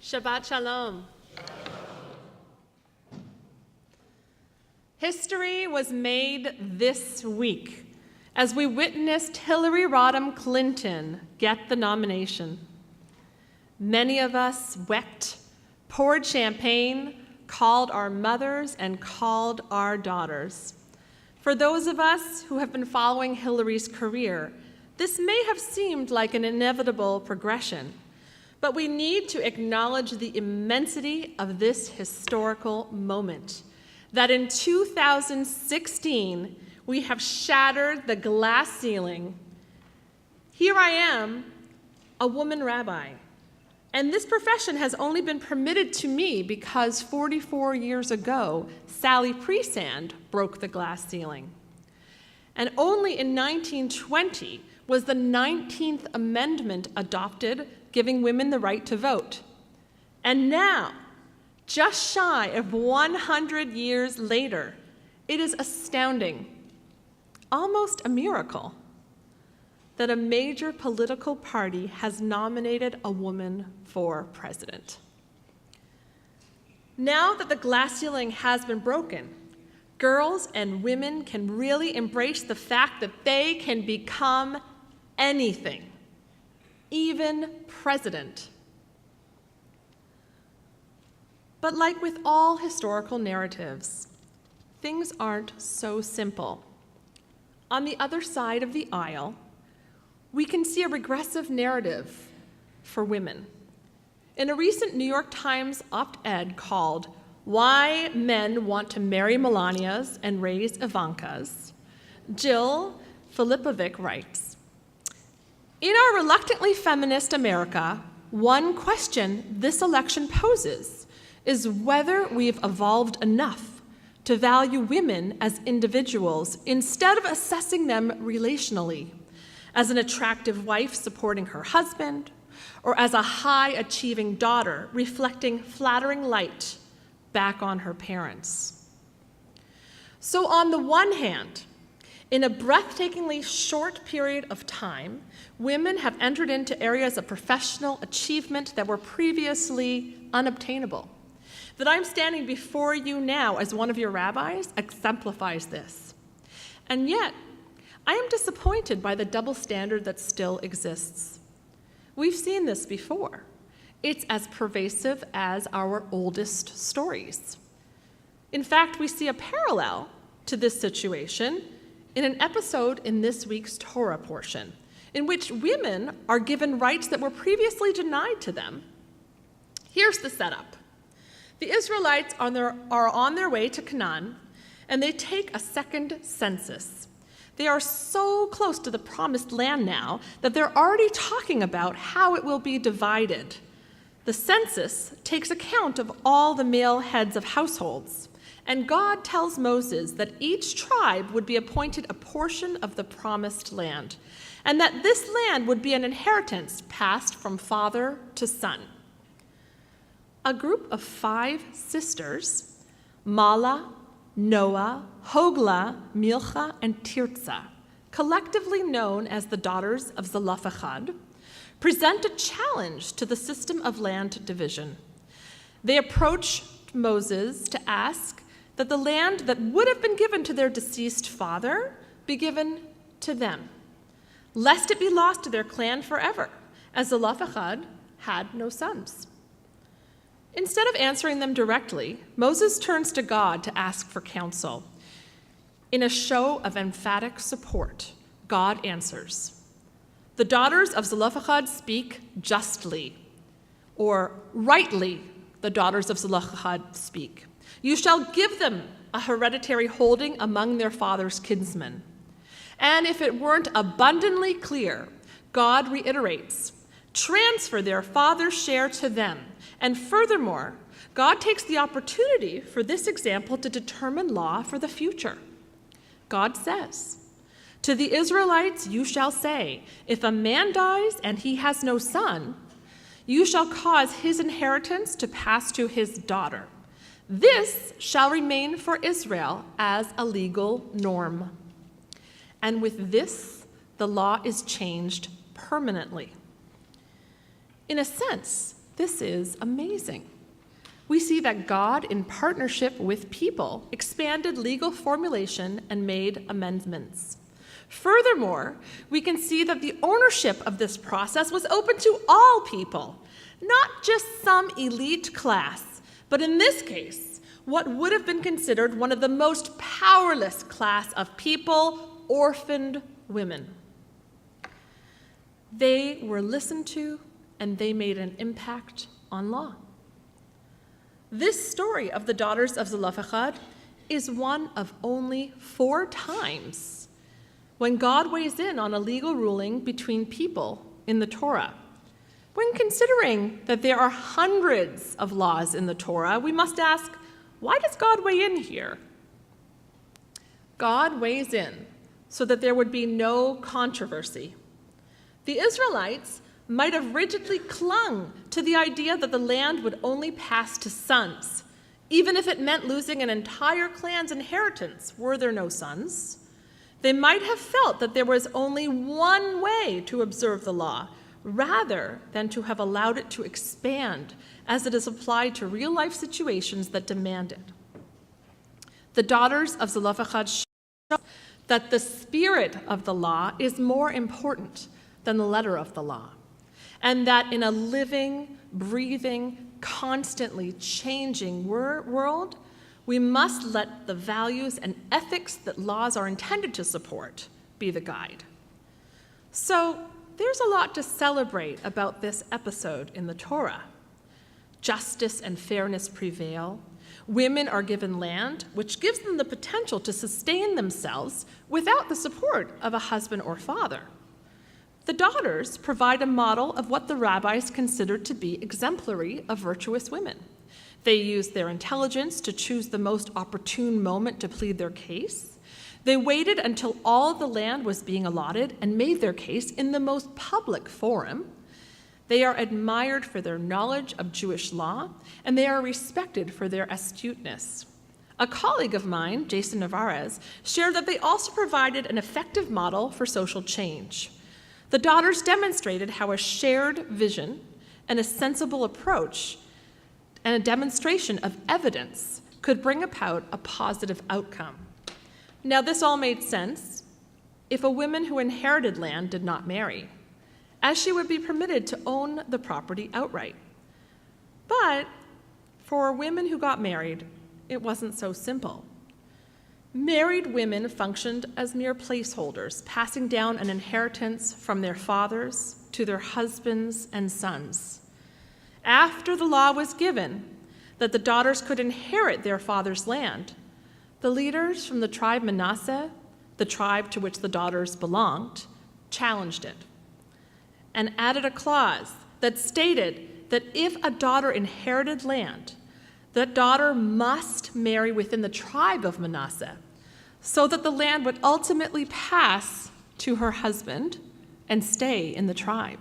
Shabbat Shalom. History was made this week as we witnessed Hillary Rodham Clinton get the nomination. Many of us wept, poured champagne, called our mothers, and called our daughters. For those of us who have been following Hillary's career, this may have seemed like an inevitable progression, but we need to acknowledge the immensity of this historical moment, that in 2016, we have shattered the glass ceiling. Here I am, a woman rabbi, and this profession has only been permitted to me because 44 years ago, Sally Priesand broke the glass ceiling. And only in 1920 was the 19th Amendment adopted, giving women the right to vote. And now, just shy of 100 years later, it is astounding, almost a miracle, that a major political party has nominated a woman for president. Now that the glass ceiling has been broken, girls and women can really embrace the fact that they can become anything, even president. But like with all historical narratives, things aren't so simple. On the other side of the aisle, we can see a regressive narrative for women. In a recent New York Times op-ed called "Why Men Want to Marry Melanias and Raise Ivankas," Jill Filipovic writes, "In our reluctantly feminist America, one question this election poses is whether we've evolved enough to value women as individuals instead of assessing them relationally, as an attractive wife supporting her husband, or as a high-achieving daughter reflecting flattering light back on her parents." So on the one hand, in a breathtakingly short period of time, women have entered into areas of professional achievement that were previously unobtainable. That I'm standing before you now as one of your rabbis exemplifies this. And yet, I am disappointed by the double standard that still exists. We've seen this before. It's as pervasive as our oldest stories. In fact, we see a parallel to this situation in an episode in this week's Torah portion, in which women are given rights that were previously denied to them. Here's the setup. The Israelites are on their way to Canaan, and they take a second census. They are so close to the promised land now that they're already talking about how it will be divided. The census takes account of all the male heads of households, and God tells Moses that each tribe would be appointed a portion of the promised land, and that this land would be an inheritance passed from father to son. A group of 5 sisters, Mala, Noah, Hogla, Milcha, and Tirzah, collectively known as the daughters of Zelophehad, present a challenge to the system of land division. They approach Moses to ask that the land that would have been given to their deceased father be given to them, lest it be lost to their clan forever, as Zelophehad had no sons. Instead of answering them directly, Moses turns to God to ask for counsel. In a show of emphatic support, God answers, "The daughters of Zelophehad speak justly," or "rightly the daughters of Zelophehad speak. You shall give them a hereditary holding among their father's kinsmen." And if it weren't abundantly clear, God reiterates, "Transfer their father's share to them." And furthermore, God takes the opportunity for this example to determine law for the future. God says, "To the Israelites you shall say, if a man dies and he has no son, you shall cause his inheritance to pass to his daughter. This shall remain for Israel as a legal norm." And with this, the law is changed permanently. In a sense, This is amazing. We see that God, in partnership with people, expanded legal formulation and made amendments. Furthermore, we can see that the ownership of this process was open to all people, not just some elite class, but in this case, what would have been considered one of the most powerless class of people, orphaned women. They were listened to, and they made an impact on law. This story of the daughters of Zelophehad is one of only 4 times when God weighs in on a legal ruling between people in the Torah. When considering that there are hundreds of laws in the Torah, we must ask, why does God weigh in here? God weighs in so that there would be no controversy. The Israelites might have rigidly clung to the idea that the land would only pass to sons, even if it meant losing an entire clan's inheritance were there no sons. They might have felt that there was only one way to observe the law, rather than to have allowed it to expand as it is applied to real-life situations that demand it. The daughters of Zelophehad show that the spirit of the law is more important than the letter of the law, and that in a living, breathing, constantly changing world, we must let the values and ethics that laws are intended to support be the guide. So there's a lot to celebrate about this episode in the Torah. Justice and fairness prevail. Women are given land, which gives them the potential to sustain themselves without the support of a husband or father. The daughters provide a model of what the rabbis considered to be exemplary of virtuous women. They used their intelligence to choose the most opportune moment to plead their case. They waited until all the land was being allotted and made their case in the most public forum. They are admired for their knowledge of Jewish law, and they are respected for their astuteness. A colleague of mine, Jason Navarez, shared that they also provided an effective model for social change. The daughters demonstrated how a shared vision and a sensible approach and a demonstration of evidence could bring about a positive outcome. Now, this all made sense if a woman who inherited land did not marry, as she would be permitted to own the property outright. But for women who got married, it wasn't so simple. Married women functioned as mere placeholders, passing down an inheritance from their fathers to their husbands and sons. After the law was given that the daughters could inherit their father's land, the leaders from the tribe Manasseh, the tribe to which the daughters belonged, challenged it and added a clause that stated that if a daughter inherited land, that daughter must marry within the tribe of Manasseh so that the land would ultimately pass to her husband and stay in the tribe.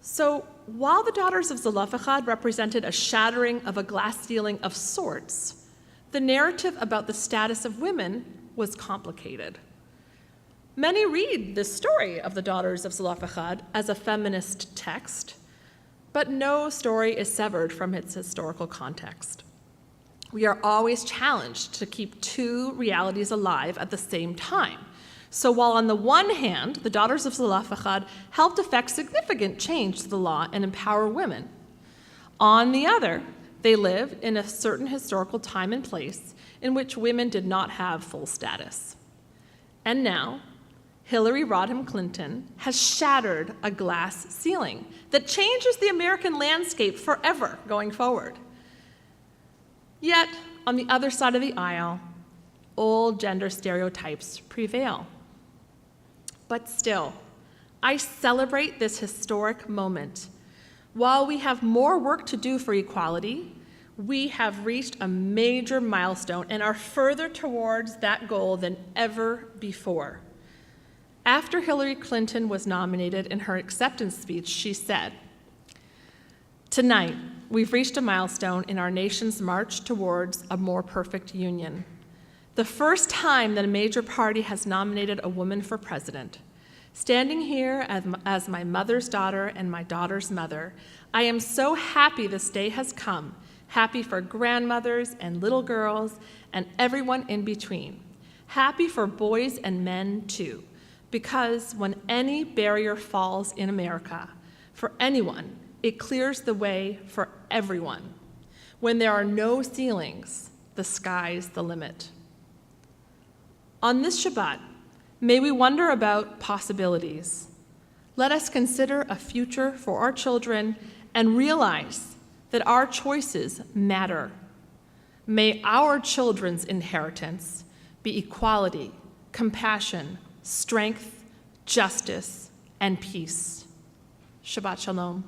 So while the daughters of Zelophehad represented a shattering of a glass ceiling of sorts, the narrative about the status of women was complicated. Many read this story of the daughters of Zelophehad as a feminist text, but no story is severed from its historical context. We are always challenged to keep 2 realities alive at the same time. So while on the one hand, the daughters of Zelophehad helped effect significant change to the law and empower women, on the other, they lived in a certain historical time and place in which women did not have full status. And now, Hillary Rodham Clinton has shattered a glass ceiling that changes the American landscape forever going forward. Yet, on the other side of the aisle, old gender stereotypes prevail. But still, I celebrate this historic moment. While we have more work to do for equality, we have reached a major milestone and are further towards that goal than ever before. After Hillary Clinton was nominated, in her acceptance speech, she said, "Tonight, we've reached a milestone in our nation's march towards a more perfect union. The first time that a major party has nominated a woman for president. Standing here as my mother's daughter and my daughter's mother, I am so happy this day has come, happy for grandmothers and little girls and everyone in between. Happy for boys and men too, because when any barrier falls in America, for anyone, it clears the way for everyone. When there are no ceilings, the sky's the limit. On this Shabbat, may we wonder about possibilities. Let us consider a future for our children and realize that our choices matter. May our children's inheritance be equality, compassion, strength, justice, and peace. Shabbat Shalom.